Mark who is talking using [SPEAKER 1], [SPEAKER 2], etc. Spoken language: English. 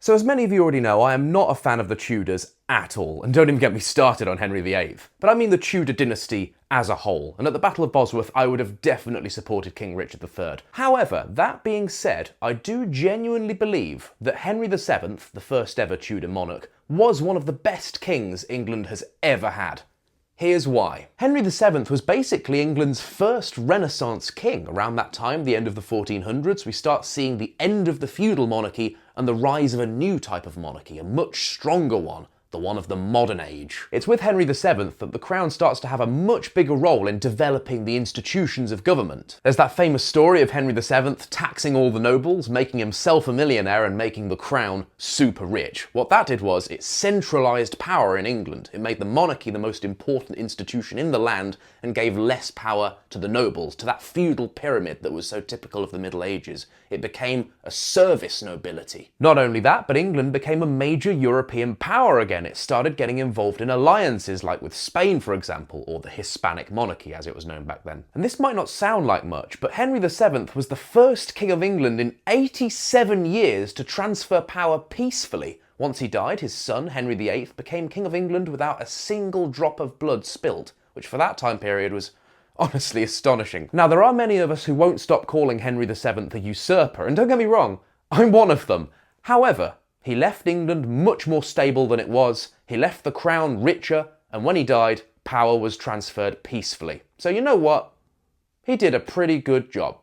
[SPEAKER 1] So as many of you already know, I am not a fan of the Tudors at all, and don't even get me started on Henry VIII. But I mean the Tudor dynasty as a whole, and at the Battle of Bosworth I would have definitely supported King Richard III. However, that being said, I do genuinely believe that Henry VII, the first ever Tudor monarch, was one of the best kings England has ever had. Here's why. Henry VII was basically England's first Renaissance king. Around that time, the end of the 1400s, we start seeing the end of the feudal monarchy and the rise of a new type of monarchy, a much stronger one. The one of the modern age. It's with Henry VII that the crown starts to have a much bigger role in developing the institutions of government. There's that famous story of Henry VII taxing all the nobles, making himself a millionaire and making the crown super rich. What that did was it centralised power in England. It made the monarchy the most important institution in the land and gave less power to the nobles, to that feudal pyramid that was so typical of the Middle Ages. It became a service nobility. Not only that, but England became a major European power again. It started getting involved in alliances like with Spain, for example, or the Hispanic monarchy as it was known back then. And this might not sound like much, but Henry VII was the first king of England in 87 years to transfer power peacefully. Once he died, his son, Henry VIII, became king of England without a single drop of blood spilled, which for that time period was honestly astonishing. Now, there are many of us who won't stop calling Henry VII a usurper, and don't get me wrong, I'm one of them. However, he left England much more stable than it was, he left the crown richer, and when he died, power was transferred peacefully. So you know what? He did a pretty good job.